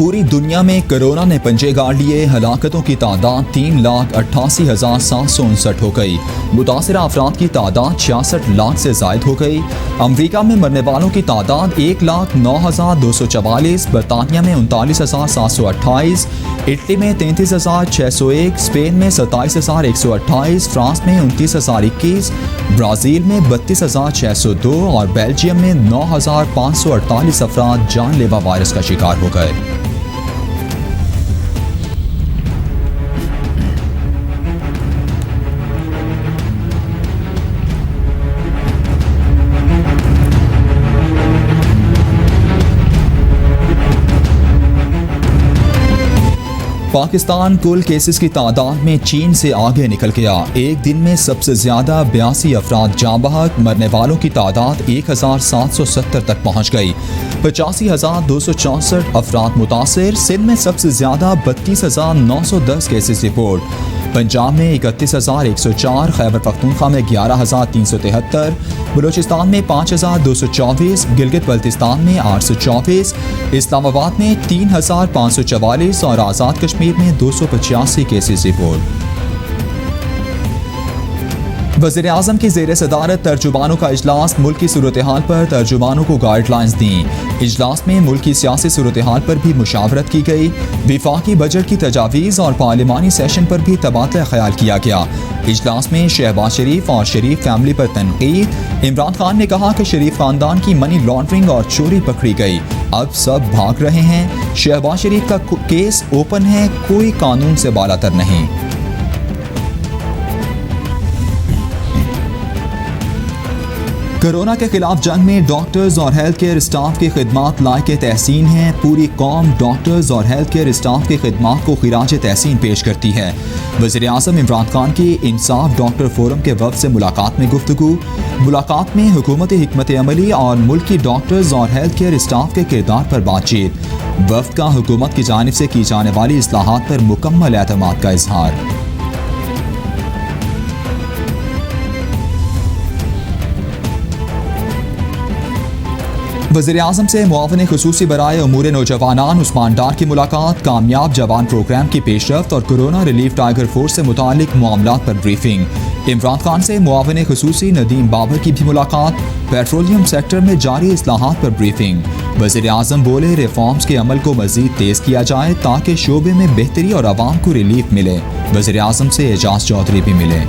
पूरी दुनिया में कोरोना ने पंजे गाड़ लिए। हलाकतों की तादाद 3,88,759 हो गई। मुतासरा अफराद की तादाद 66 लाख से जायद हो गई। अमरीका में मरने वालों की तादाद 1,09,244, बरतानिया में 39,728, इटली में 33,601, स्पेन में 27,128, फ्रांस में 29,021, ब्राज़ील में 32,602 और बेल्जियम में 9,548 अफराद जानलेवा वायरस का शिकार हो गए। पाकिस्तान कुल केसेस की तादाद में चीन से आगे निकल गया। एक दिन में सबसे ज्यादा 82 अफराद जाँ बहक, मरने वालों की तादाद 1,770 तक पहुँच गई। 85,264 अफराद मुतासिर। सिंध में सबसे ज्यादा 32,910 केसेस रिपोर्ट। पंजाब में 31,104, खैबर पख्तूनख्वा में 11,373, बलूचिस्तान में 5,224, गिलगित बल्तिस्तान में 824, इस्लामाबाद में 3,544 और आज़ाद कश्मीर में 285 केसेस रिपोर्ट। वज़ीर-ए-आज़म की ज़ेर सदारत तर्जुमानों का इजलास, मुल्क की सूरत हाल पर तर्जुमानों को गाइडलाइंस दी। इजलास में मुल्क की सियासी सूरत हाल पर भी मुशावरत की गई। विफाकी बजट की तजावीज़ और पार्लिमानी सेशन पर भी तबादला ख्याल किया गया। इजलास में शहबाज शरीफ और शरीफ फैमिली पर तनकीद। इमरान खान ने कहा कि शरीफ खानदान की मनी लॉन्ड्रिंग और चोरी पकड़ी गई, अब सब भाग रहे हैं। शहबाज शरीफ का केस ओपन है, कोई कानून से बालातर नहीं। कोरोना के खिलाफ जंग में डॉक्टर्स और हेल्थ केयर स्टाफ की खिदमात लायक तहसीन हैं। पूरी कौम डॉक्टर्स और हेल्थ केयर स्टाफ की खिदमात को खिराज तहसीन पेश करती है। वज़ीर-ए-आज़म इमरान खान की इंसाफ डॉक्टर फोरम के वफ़द से मुलाकात में गुफ्तगू। मुलाकात में हुकूमती हिकमत अमली और मुल्क की डॉक्टर्स और हेल्थ केयर स्टाफ के किरदार पर बातचीत। वफ़द का हुकूमत की जानिब से की जाने वाली इस्लाहात पर मुकम्मल एतमाद का इजहार। वज़ीर-ए-आज़म से मुआविन ख़ुसूसी बराए उमूर नौजवानान उस्मान डार की मुलाकात। कामयाब जवान प्रोग्राम की पेशरफ्त और कोरोना रिलीफ टाइगर फोर्स से मुतालिक मामलात पर ब्रीफिंग। इमरान खान से मुआविन ख़ुसूसी नदीम बाबर की भी मुलाकात। पेट्रोलियम सेक्टर में जारी इस्लाहात पर ब्रीफिंग। वज़ीर-ए-आज़म बोले, रिफॉर्म्स के अमल को मज़ीद तेज़ किया जाए ताकि शोबे में बेहतरी और आवाम को रिलीफ मिले। वज़ीर-ए-आज़म से एजाज चौधरी भी मिले।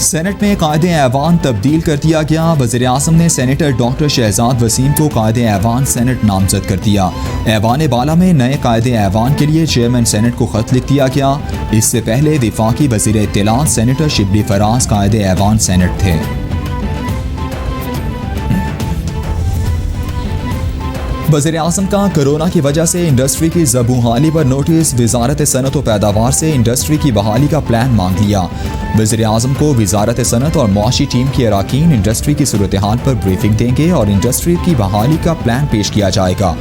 सेनेट में कायदे ऐवान तब्दील कर दिया गया। वज़ीर-ए-आज़म ने सेनेटर डॉक्टर शहजाद वसीम को कायदे ऐवान सेनेट नामजद कर दिया। ऐवान बाला में नए कायदे ऐवान के लिए चेयरमैन सेनेट को खत लिख दिया गया। इससे पहले विफाकी वज़ीर इत्तलात सेनेटर शिबली फराज कायदे ऐवान सेनेट थे। वज़ीर-ए-आज़म का कोरोना की वजह से इंडस्ट्री की ज़बूहाली पर नोटिस। वज़ारत सनत और पैदावार से इंडस्ट्री की बहाली का प्लान मांग लिया। वज़ीर-ए-आज़म को वज़ारत सनत और मुआशी टीम के अराकीन इंडस्ट्री की सूरत हाल पर ब्रीफिंग देंगे और इंडस्ट्री की बहाली का प्लान पेश किया जाएगा।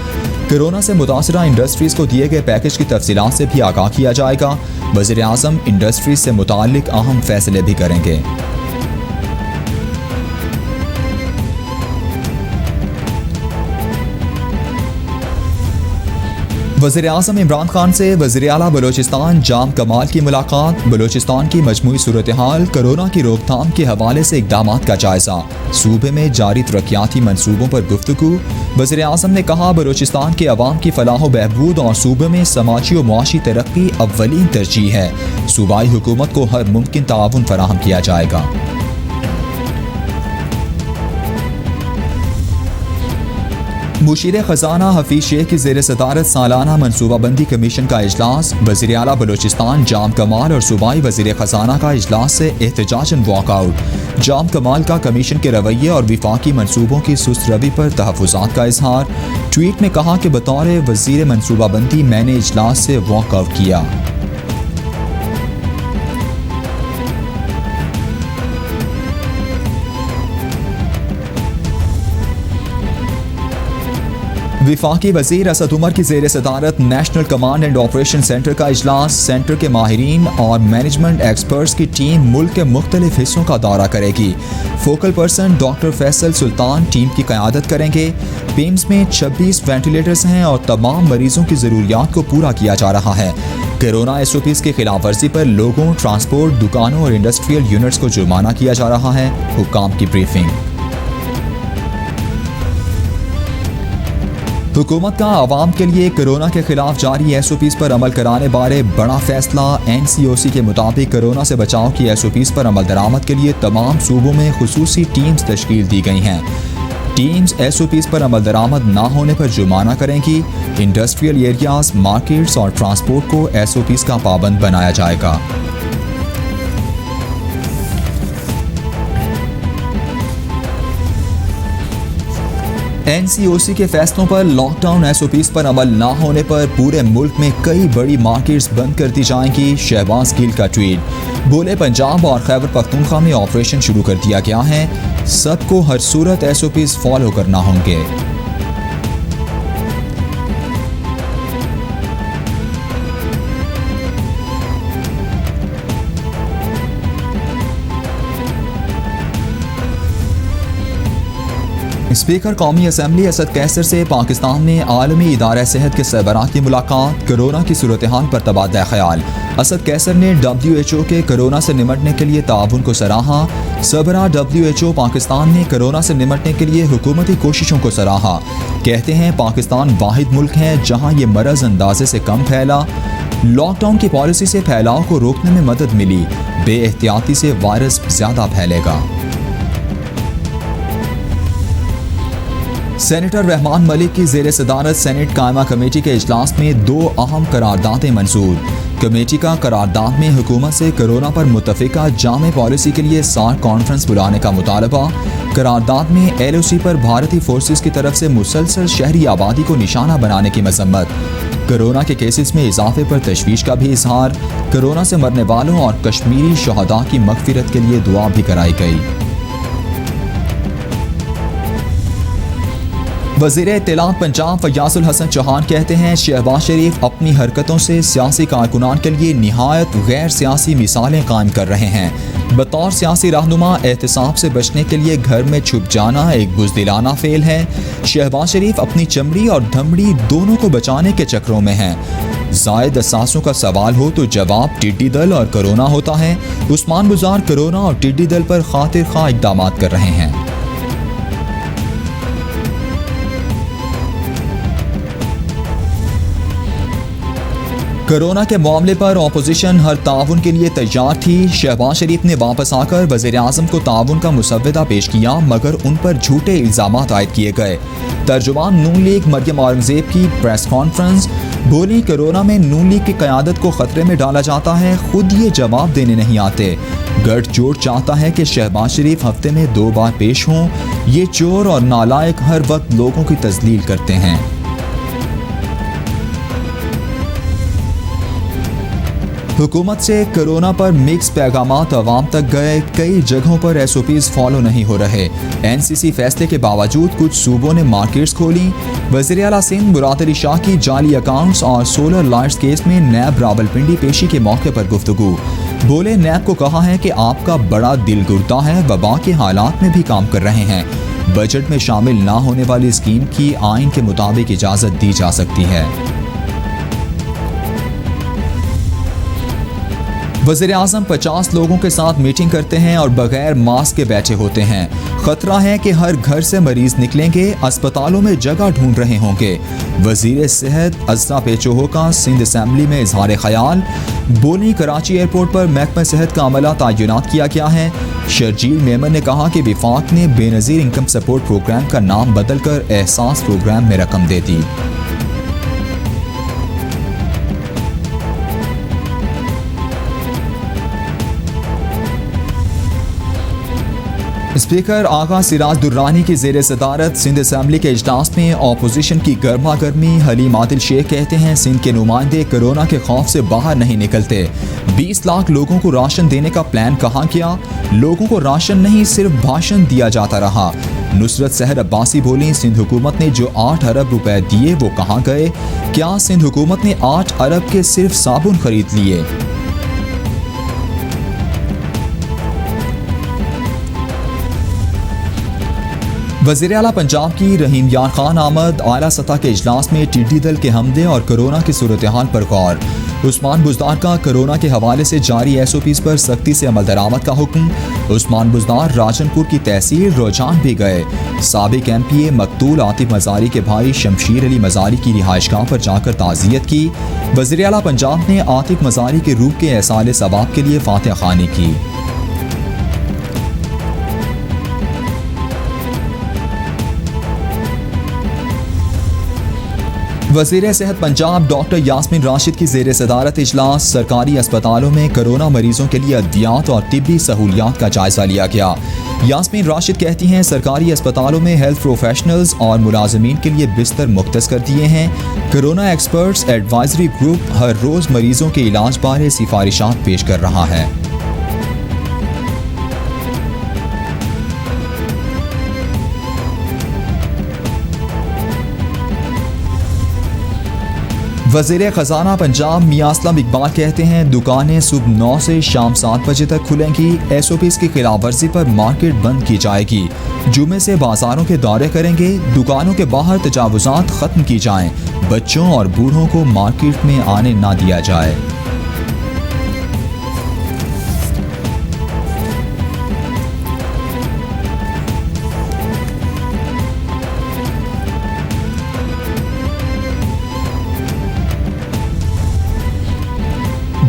कोरोना से मुतासरा इंडस्ट्रीज़ को दिए गए पैकेज की तफसीलात से भी आगाह किया जाएगा। वज़ीर-ए-आज़म इंडस्ट्रीज से मुताल्लिक अहम फैसले भी करेंगे। वज़ीर-ए-आज़म इमरान खान से वज़ीर आला बलूचिस्तान जाम कमाल की मुलाकात। बलूचिस्तान की मजमूई सूरत हाल, कोरोना की रोकथाम के हवाले से इक़दामात का जायज़ा। सूबे में जारी तरक्याती मनसूबों पर गुफ्तगू। वज़ीर-ए-आज़म ने कहा, बलूचिस्तान के अवाम की फलाह बहबूद और सूबे में समाजी और मुआशी तरक्की अव्वलीन तरजीह है। सूबाई हुकूमत को हर मुमकिन ताउन फराहम किया जाएगा। मुशीर ख़ज़ाना हफीज़ शेख की ज़ेर सदारत सालाना मनसूबाबंदी कमीशन का इजलास। वज़ीर आला बलूचिस्तान जाम कमाल और सूबाई वज़ीर ख़ज़ाना का इजलास से एहतजाजन वॉकआउट। जाम कमाल का कमीशन के रवैये और विफाकी मनसूबों की सुस्त रवि पर तहफ़्फ़ुज़ात का इजहार। ट्वीट में कहा कि बतौर वज़ीर मनसूबाबंदी मैंने इजलास से वॉकआउट किया। वफाकी वज़ीर असद उमर की ज़ेर सदारत national command and operation centre का इजलास। सेंटर के माहिरीन और मैनेजमेंट एक्सपर्ट्स की टीम मुल्क के मुख्तलिफ हिस्सों का दौरा करेगी। फोकल पर्सन डॉक्टर फैसल सुल्तान टीम की क़यादत करेंगे। पीम्स में 26 वेंटिलेटर्स हैं और तमाम मरीजों की ज़रूरियात को पूरा किया जा रहा है। कोरोना SOPs की खिलाफ वर्जी पर लोगों, ट्रांसपोर्ट, दुकानों और इंडस्ट्रियल यूनिट्स को जुर्माना किया जा रहा है। हुक्काम की ब्रीफिंग। हुकूमत का आवाम के लिए कोरोना के खिलाफ जारी SOPs पर अमल कराने बारे बड़ा फैसला। NCOC के मुताबिक कोरोना से बचाव की SOPs पर अमल दरामद के लिए तमाम सूबों में खुसूसी टीम्स तश्कील दी गई हैं। टीम्स SOPs पर अमल दरामद ना होने पर जुर्माना करेंगी। इंडस्ट्रियल एरियाज, मार्केट्स और ट्रांसपोर्ट को SOPs का पाबंद बनाया जाएगा। NCOC के फैसलों पर लॉकडाउन SOPs पर अमल ना होने पर पूरे मुल्क में कई बड़ी मार्केट्स बंद कर दी जाएंगी। शहबाज गिल का ट्वीट। बोले पंजाब और खैबर पख्तूनख्वा में ऑपरेशन शुरू कर दिया गया है, सबको हर सूरत SOPs फॉलो करना होंगे। स्पीकर कौमी असम्बली असद कैसर से पाकिस्तान में आलमी इदारा सेहत के सरबराह की मुलाकात। कोरोना की सूरत हाल पर तबादला ख्याल। असद कैसर ने WHO के कोरोना से निमटने के लिए ताउन को सराहा। सरबराह WHO पाकिस्तान ने कोरोना से निमटने के लिए हुकूमती कोशिशों को सराहा। कहते हैं पाकिस्तान वाहिद मुल्क है जहाँ ये मरज़ अंदाजे से कम फैला। लॉकडाउन की पॉलिसी से फैलाव को रोकने में मदद मिली। बेएहतियाती से वायरस ज़्यादा फैलेगा। सेनेटर रहमान मलिक की ज़ेर सदारत सेनेट कायमा कमेटी के इजलास में 2 अहम करारदादें मंजूर। कमेटी का करारदाद में हुकूमत से कोरोना पर मुत्तफ़िका जामे पॉलिसी के लिए सार्क कॉन्फ्रेंस बुलाने का मुतालबा। करारदाद में LOC पर भारतीय फोर्सेस की तरफ से मुसलसल शहरी आबादी को निशाना बनाने की मजम्मत। कोरोना के केसेस में इजाफे पर तशवीश का भी इजहार। कोरोना से मरने वालों और कश्मीरी शहदा की मगफिरत के लिए दुआ भी कराई गई। वज़ीर इत्तलात पंजाब फयाजुल हसन चौहान कहते हैं शहबाज शरीफ अपनी हरकतों से सियासी कारकुनान के लिए निहायत गैर सियासी मिसालें कायम कर रहे हैं। बतौर सियासी रहनुमा एहतसाब से बचने के लिए घर में छुप जाना एक बुज़दिलाना फेल है। शहबाज शरीफ अपनी चमड़ी और धमड़ी दोनों को बचाने के चक्रों में हैं। जायद असासों का सवाल हो तो जवाब टिड्डी दल और कोरोना होता है। उस्मान गुजार कोरोना और टिड्डी दल पर खातिर खा इक़दाम कर रहे हैं। कोरोना के मामले पर अपोजिशन हर ताउन के लिए तैयार थी। शहबाज शरीफ ने वापस आकर वज़ीर आज़म को ताउन का मुसव्वदा पेश किया मगर उन पर झूठे इल्ज़ामात आयद किए गए। तर्जुमान नून लीग मरियम औरंगज़ेब की प्रेस कॉन्फ्रेंस। बोली कोरोना में नून लीग की क़यादत को ख़तरे में डाला जाता है, खुद ये जवाब देने नहीं आते। गठजोड़ चाहता है कि शहबाज शरीफ हफ्ते में 2 बार पेश हों। ये चोर और नालायक हर वक्त लोगों की तज़लील करते हैं। हुकूमत से कोरोना पर मिक्स पैगामात अवाम तक गए। कई जगहों पर SOPs फॉलो नहीं हो रहे। NCC फैसले के बावजूद कुछ सूबों ने मार्केट्स खोली। वज़ीर आला सिंध मुराद अली शाह की जाली अकाउंट्स और सोलर लाइट्स केस में नैब रावलपिंडी पेशी के मौके पर गुफ्तगू। बोले नैब को कहा है कि आपका बड़ा दिल गुर्दा है, वबा के हालात में भी काम कर रहे हैं। बजट में शामिल ना होने वाली स्कीम की आइन के मुताबिक इजाज़त दी जा सकती है। वज़ीर आज़म 50 लोगों के साथ मीटिंग करते हैं और बगैर मास्क के बैठे होते हैं। खतरा है कि हर घर से मरीज निकलेंगे, अस्पतालों में जगह ढूंढ रहे होंगे। वज़ीर सेहत अज़रा पेचोहो का सिंध असम्बली में इजहार ख्याल। बोली कराची एयरपोर्ट पर महकमा सेहत का अमला तैनात किया गया है। शर्जील मेमन ने कहा कि विफाक ने बेनज़ीर इनकम सपोर्ट प्रोग्राम का नाम बदलकर एहसास प्रोग्राम में रकम दे दी। स्पीकर आगा सिराज दुर्रानी की ज़ेर सदारत सिंध असम्बली के इजलास में अपोजिशन की गर्मा गर्मी। हलीम आदिल शेख कहते हैं सिंध के नुमाइंदे कोरोना के खौफ से बाहर नहीं निकलते। 20 लाख लोगों को राशन देने का प्लान कहाँ गया? लोगों को राशन नहीं सिर्फ भाषण दिया जाता रहा। नुसरत सहर अब्बासी बोली, सिंध हुकूमत ने जो 8 अरब रुपए दिए वो कहाँ गए? क्या सिंध हुकूमत ने 8 अरब के सिर्फ साबुन खरीद लिए? वज़ीर आला पंजाब की रहीम यार खान आमद, आला सतह के इजलास में टिड्डी दल के हमले और कोरोना की सूरत हाल पर गौर। उस्मान बुज़दार का कोरोना के हवाले से जारी SOPs पर सख्ती से अमल दरामद का हुक्म। उस्मान बुज़दार राजनपुर की तहसील रोजान भी गए। साबिक MPA मकतूल आतिफ मज़ारी के भाई शमशीर अली मज़ारी की रिहाइशगाह पर जाकर ताज़ियत की। वज़ीर आला पंजाब ने आतिफ मज़ारी के रूह के एहसाल सवाब के लिए फातिहा ख़वानी की। वज़ीर सेहत पंजाब डॉक्टर यास्मीन राशिद की ज़ेर सदारत इजलास। सरकारी अस्पतालों में कोरोना मरीजों के लिए अद्वियात और तिब्बी सहूलियात का जायजा लिया गया। यास्मीन राशिद कहती हैं, सरकारी अस्पतालों में हेल्थ प्रोफेशनल्स और मुलाजमीन के लिए बिस्तर मुख्तस कर दिए हैं। कोरोना एक्सपर्ट्स एडवाइजरी ग्रुप हर रोज़ मरीजों के इलाज बारे सिफारिशात पेश कर रहा है। वज़ीर ख़ज़ाना पंजाब मियां असलम इकबाल कहते हैं, दुकानें सुबह 9 से शाम 7 बजे तक खुलेंगी। SOPs की खिलाफ वर्जी पर मार्केट बंद की जाएगी। जुमे से बाजारों के दौरे करेंगे। दुकानों के बाहर तजावुज़ात ख़त्म की जाएं। बच्चों और बूढ़ों को मार्केट में आने ना दिया जाए।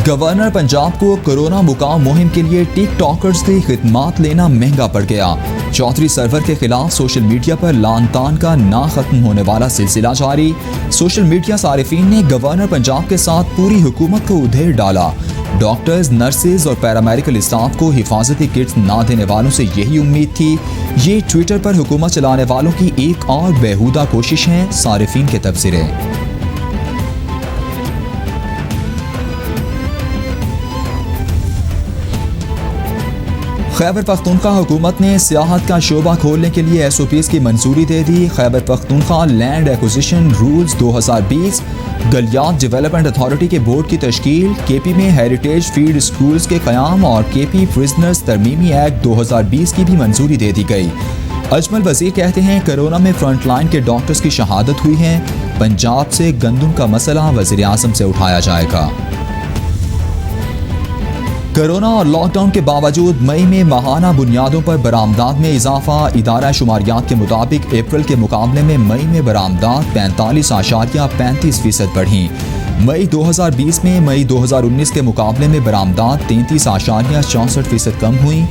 गवर्नर पंजाब को कोरोना मुकाम मुहिम के लिए टिकटॉकर्स की खिदमात लेना महंगा पड़ गया। चौधरी सरवर के खिलाफ सोशल मीडिया पर लान तान का ना खत्म होने वाला सिलसिला जारी। सोशल मीडिया सारिफीन ने गवर्नर पंजाब के साथ पूरी हुकूमत को उधेड़ डाला। डॉक्टर्स, नर्सेज और पैरामेडिकल स्टाफ को हिफाजती किट्स ना देने वालों से यही उम्मीद थी। ये ट्विटर पर हुकूमत चलाने वालों की एक और बेहुदा कोशिश है, सारिफीन के तबसरे। खैबर पख्तूनख्वा हुकूमत ने सियाहत का शोबा खोलने के लिए SOPs की मंजूरी दे दी। Khyber Pakhtunkhwa land acquisition rules 2020, Galiyat development authority के बोर्ड की तश्कील, KP में हेरिटेज फील्ड स्कूल्स के क़याम और KP प्रिजनर्स तरमीमी एक्ट 2020 की भी मंजूरी दे दी गई। अजमल वजीर कहते हैं, कोरोना में फ्रंट लाइन के डॉक्टर्स की शहादत हुई है। पंजाब से गंदम का मसला वज़ीर आज़म से उठाया जाएगा। कोरोना और लॉकडाउन के बावजूद मई में माहाना बुनियादों पर बरामदात में इजाफा। इदारा शुमारियात के मुताबिक अप्रैल के मुकाबले में मई में बरामदात 45.35% बढ़ी। मई 2020 में मई 2019 के मुकाबले में बरामदात 33.64% कम हुई।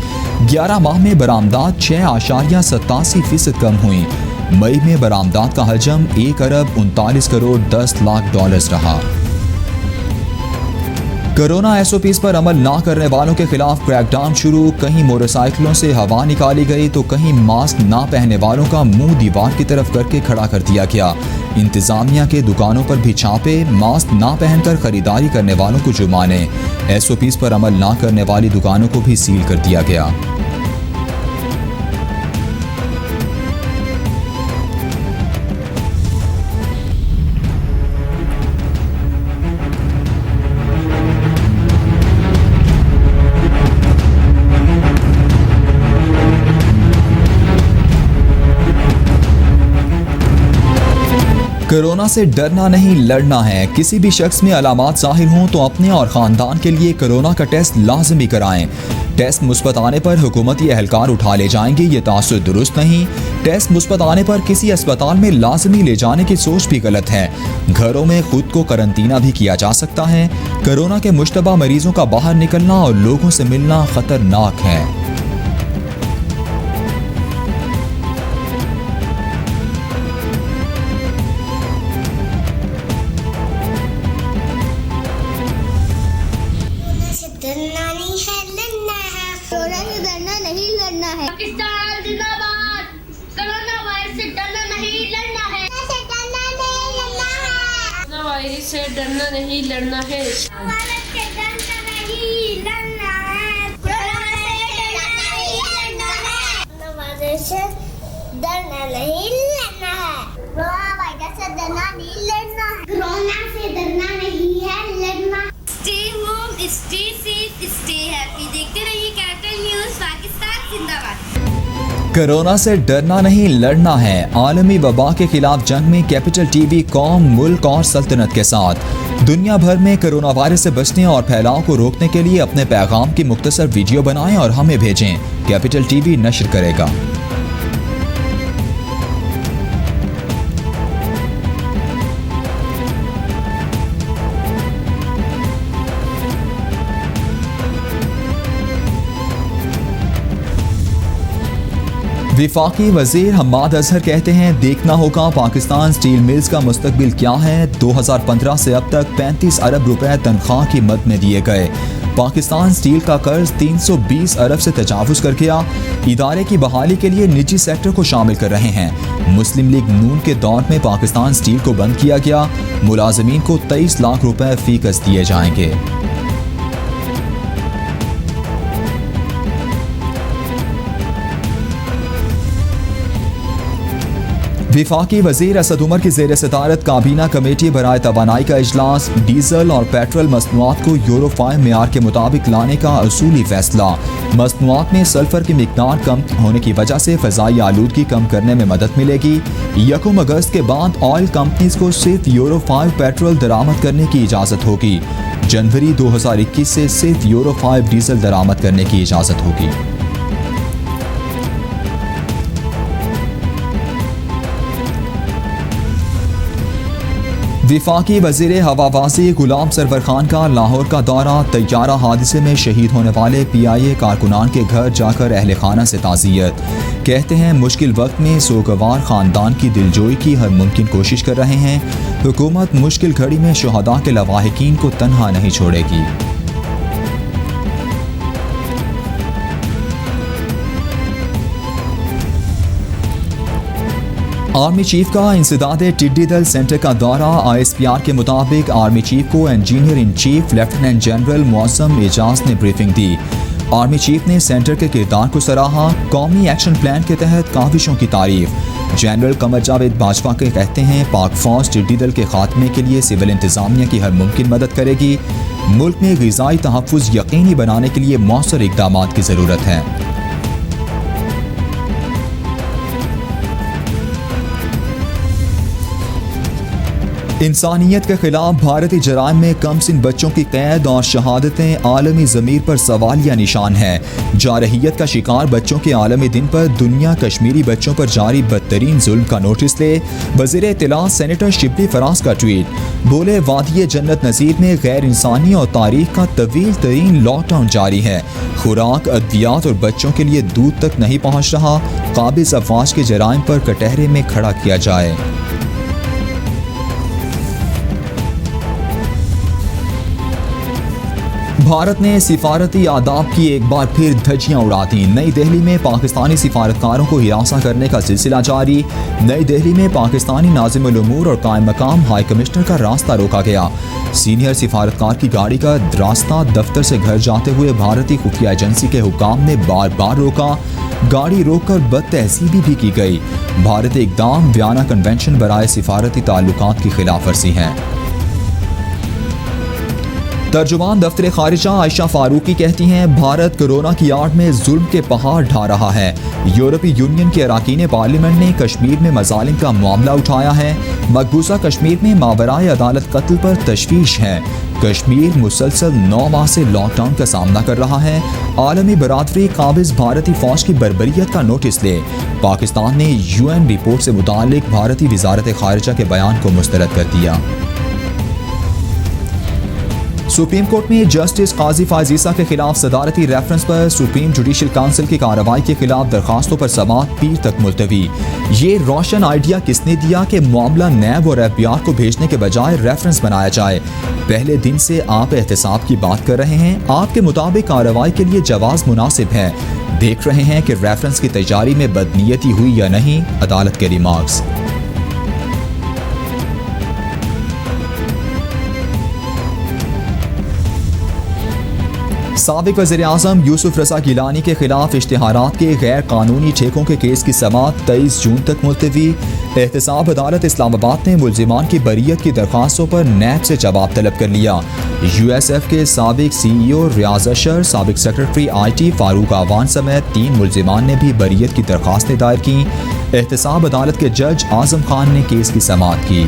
11 माह में बरामदात 6.87% कम हुई। मई में बरामदात का हजम 1 अरब 39 करोड़ 10 लाख डॉलर्स रहा। कोरोना SOPs पर अमल ना करने वालों के खिलाफ क्रैकडाउन शुरू। कहीं मोटरसाइकिलों से हवा निकाली गई तो कहीं मास्क ना पहनने वालों का मुंह दीवार की तरफ करके खड़ा कर दिया गया। इंतजामिया के दुकानों पर भी छापे। मास्क ना पहनकर खरीदारी करने वालों को जुर्माने। SOPs पर अमल ना करने वाली दुकानों को भी सील कर दिया गया। कोरोना से डरना नहीं, लड़ना है। किसी भी शख्स में अलामात जाहिर हों तो अपने और ख़ानदान के लिए कोरोना का टेस्ट लाजमी कराएं। टेस्ट मुस्बत आने पर हुकूमती एहलकार उठा ले जाएंगे, ये तासुर दुरुस्त नहीं। टेस्ट मुस्बत आने पर किसी अस्पताल में लाजमी ले जाने की सोच भी गलत है। घरों में खुद को करंतना भी किया जा सकता है। कोरोना के मुश्तबा मरीजों का बाहर निकलना और लोगों से मिलना खतरनाक है। पाकिस्तान जिंदाबाद। कोरोना वायरस से डरना नहीं, लड़ना है। कोरोना वायरस से डरना नहीं, लड़ना है। कोरोना से डरना नहीं, लड़ना है। नहीं लड़ना है। कोरोना वायरस से डरना नहीं, लड़ना है। कोरोना से डरना नहीं है, लड़ना। Stay home, stay safe, stay happy. देखते रहिए कैपिटल न्यूज़। पाकिस्तान जिंदाबाद। कोरोना से डरना नहीं लड़ना है। आलमी वबा के खिलाफ जंग में कैपिटल टीवी कौम, मुल्क और सल्तनत के साथ। दुनिया भर में कोरोना वायरस से बचने और फैलाव को रोकने के लिए अपने पैगाम की मुख्तसर वीडियो बनाएं और हमें भेजें। कैपिटल टीवी नश्र करेगा। विफाकी वजीर हम्माद अजहर कहते हैं, देखना होगा पाकिस्तान स्टील मिल्स का मुस्तकबिल क्या है। 2015 से अब तक 35 अरब रुपए तनख्वाह की मद में दिए गए। पाकिस्तान स्टील का कर्ज 320 अरब से तजावुज कर गया। इदारे की बहाली के लिए निजी सेक्टर को शामिल कर रहे हैं। मुस्लिम लीग नून के दौर में पाकिस्तान स्टील को बंद किया गया। मुलाजमीन को 23 लाख रुपए फीकस दिए जाएंगे। विफाकी वजीर असद उमर की जेर सदारत काबीना कमेटी बराए तवानाई का इजलास। डीजल और पेट्रोल मसनूआत को यूरो 5 मेयार के मुताबिक लाने का असूली फैसला। मसनूआत में सल्फर की मिकदार कम होने की वजह से फ़ज़ाई आलूदगी कम करने में मदद मिलेगी। 1 अगस्त के बाद ऑयल कंपनीज को सिर्फ यूरो 5 पेट्रोल दरामद करने की इजाज़त होगी। जनवरी 2021 से सिर्फ यूरो 5 डीजल दरामद करने की इजाज़त होगी। विफाकी वजीर हवाबाजी गुलाम सरवर खान का लाहौर का दौरा। तैयारा हादसे में शहीद होने वाले PIA कारकुनान के घर जाकर अहले खाना से ताज़ियत। कहते हैं, मुश्किल वक्त में सोगवार ख़ानदान की दिलजोई की हर मुमकिन कोशिश कर रहे हैं। हुकूमत मुश्किल घड़ी में शुहदा के लवाहिकीन को तन्हा नहीं छोड़ेगी। आर्मी चीफ का इंसदाद टिड्डी दल सेंटर का दौरा। ISPR के मुताबिक आर्मी चीफ को engineer in chief lieutenant general मौसम एजाज ने ब्रीफिंग दी। आर्मी चीफ ने सेंटर के किरदार को सराहा। कौमी एक्शन प्लान के तहत काविशों की तारीफ। जनरल कमर जावेद बाजवा के कहते हैं, पाक फौज टिड्डी दल के खात्मे के लिए सिविल इंतजामिया की हर मुमकिन मदद करेगी। मुल्क में ग़िज़ाई तहफ़्फ़ुज़ यकीनी बनाने के लिए मौसर इक़दामात की ज़रूरत है। इंसानियत के खिलाफ भारतीय जराइम में कमसिन बच्चों की कैद और शहादतें आलमी ज़मीर पर सवालिया निशान है। जारहियत का शिकार बच्चों के आलमी दिन पर दुनिया कश्मीरी बच्चों पर जारी बदतरीन जुल्म का नोटिस ले। वज़ीर इत्तलात सेनेटर शिबली फराज का ट्वीट। बोले, वादिय जन्नत नज़ीर में गैर इंसानी और तारीख का तवील तरीन लॉकडाउन जारी है। खुराक, अद्वियात और बच्चों के लिए दूध तक नहीं पहुँच रहा। काबिज़ अफवाज के जराइम पर कटहरे में खड़ा किया जाए। भारत ने सिफारती आदाब की एक बार फिर धज्जियां उड़ा दी। नई दिल्ली में पाकिस्तानी सिफारतकारों को हिरासत करने का सिलसिला जारी। नई दिल्ली में पाकिस्तानी नाज़िमुल उमूर और कायम मकाम हाई कमिश्नर का रास्ता रोका गया। सीनियर सिफारतकार की गाड़ी का रास्ता दफ्तर से घर जाते हुए भारतीय खुफिया एजेंसी के हुकाम ने बार बार रोका। गाड़ी रोककर बदतहजीबी भी की गई। भारतीय इक़दाम वियना कन्वेंशन बराए सिफारती ताल्लुकात की खिलाफ वर्जी है। तर्जुमान दफ्तर खारिजा आयशा फारूकी कहती हैं, भारत कोरोना की आड़ में जुल्म के पहाड़ ढा रहा है। यूरोपीय यूनियन के अरकान पार्लियामेंट ने कश्मीर में मजालिम का मामला उठाया है। मकबूजा कश्मीर में मावराए अदालत कत्ल पर तशवीश है। कश्मीर मुसलसल 9 माह से लॉकडाउन का सामना कर रहा है। आलमी बरादरी काबिज भारतीय फौज की बर्बरियत का नोटिस ले। पाकिस्तान ने UN रिपोर्ट से मुतालिक भारतीय वजारत खारिजा के बयान को मुस्तरद कर दिया। सुप्रीम कोर्ट में जस्टिस काजी फायज ईसा के खिलाफ सदारती रेफरेंस पर सुप्रीम जुडिशल काउंसिल की कार्रवाई के खिलाफ दरखास्तों पर समाअत पीर तक मुलतवी। ये रोशन आइडिया किसने दिया कि मामला नैब और FBI को भेजने के बजाय रेफरेंस बनाया जाए। पहले दिन से आप एहतसाब की बात कर रहे हैं। आपके मुताबिक कार्रवाई के लिए जवाब मुनासिब है। देख रहे हैं कि रेफरेंस की तैयारी में बदनीयती हुई या नहीं। अदालत के रिमार्क्स। साबिक वज़ीर-ए-आज़म यूसुफ रज़ा गिलानी के खिलाफ इश्तिहारात के गैर कानूनी ठेकों के केस की समाअत 23 जून तक मुलतवी। एहतसाब अदालत इस्लामाबाद ने मुल्जिमान की बरीयत की दरख्वास्तों पर नैब से जवाब तलब कर लिया। USF के साबिक CEO रियाज अशर, साबिक सेक्रेटरी IT फारूक आवान समेत 3 मुल्जिमान ने भी बरीयत की दरख्वास्तें दायर की। एहतसाब अदालत के जज आजम खान ने केस की समाअत की।